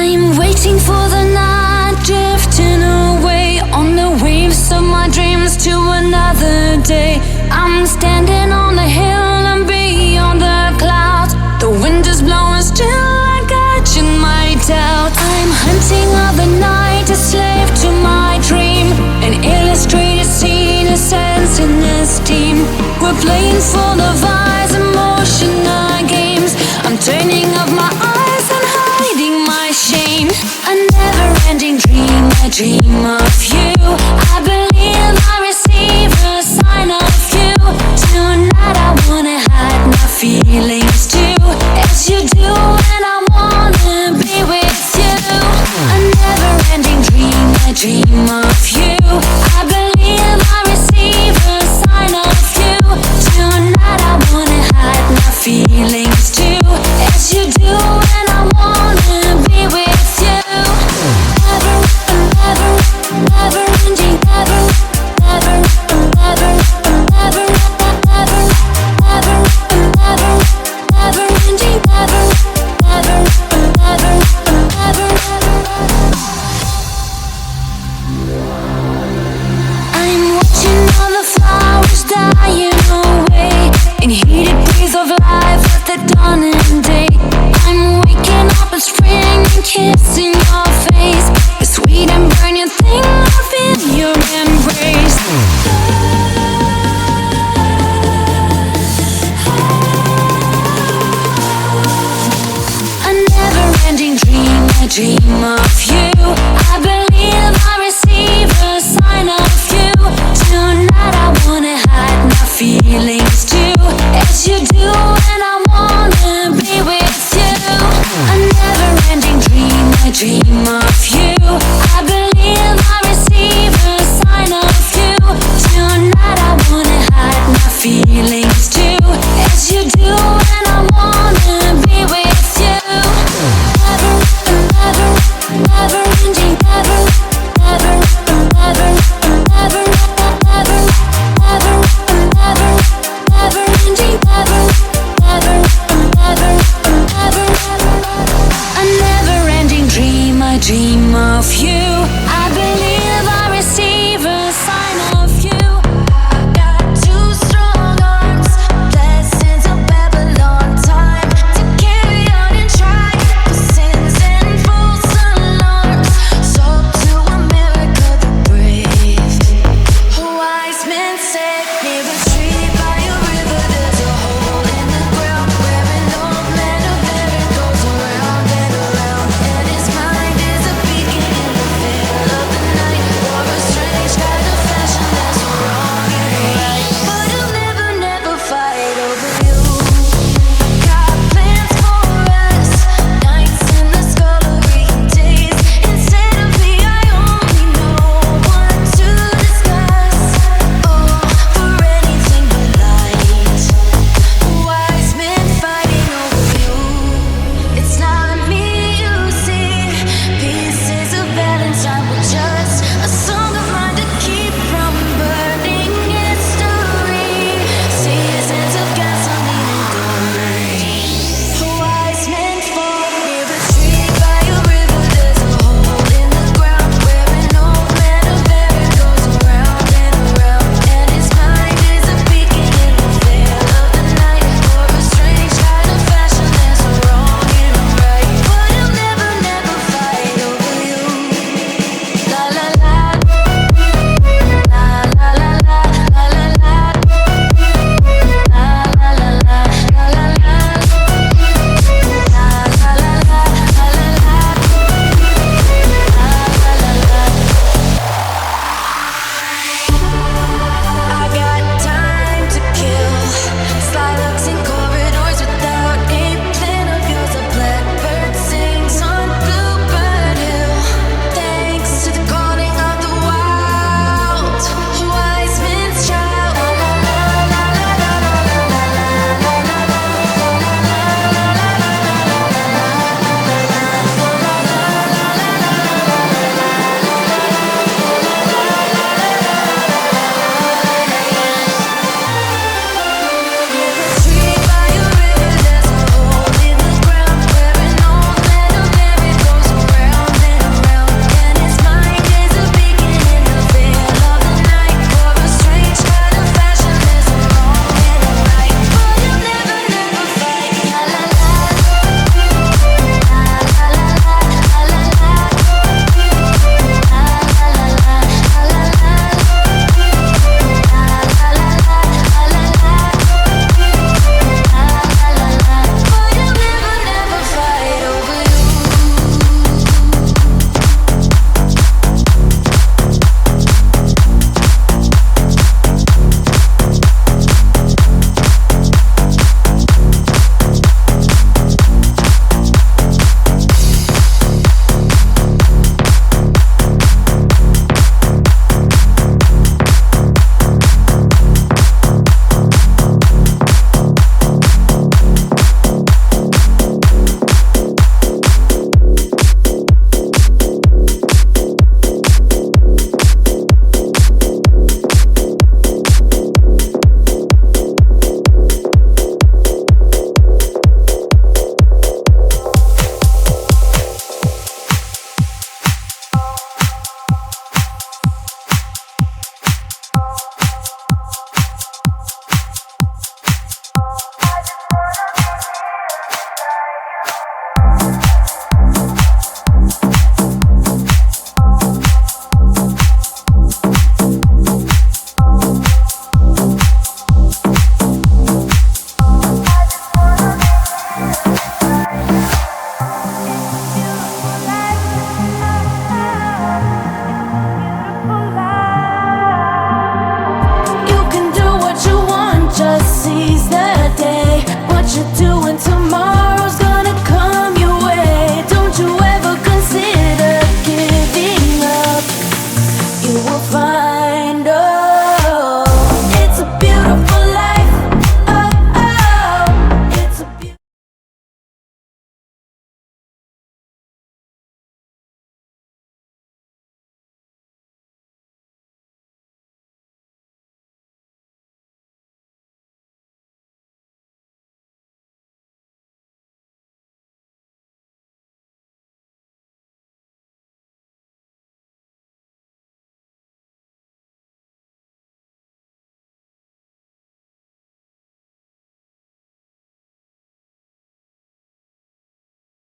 I'm waiting for the night, drifting away on the waves of my dreams to another day. I'm standing on the hill and beyond the clouds. The wind is blowing, still I got you in my doubt. I'm hunting of the night, a slave to my dream. An illustrated scene, a sense in this team. We're playing full of eyes, emotional games. I'm turning off my eyes and hiding my shame. A never-ending dream, I dream of you. I believe I receive a sign of you. Tonight I wanna hide my feelings too, as you do, and I wanna be with you. A never-ending dream, I dream of you. I believe I receive a sign of you. Tonight I wanna hide my feelings too, as you do, and I wanna be with you. Never, never, never ending, never, never, never, never, never, never, never, never ending, never, never, never, never. I'm watching all the flowers dying away in heated breeze of life at the dawning day. I'm waking up in spring and kissing your face, the sweet and burning thing of in your embrace. A never-ending dream, I dream of you. I believe I receive a sign of you. Tonight I wanna hide my feelings too, as you do, and I wanna be with you. A never-ending dream, I dream of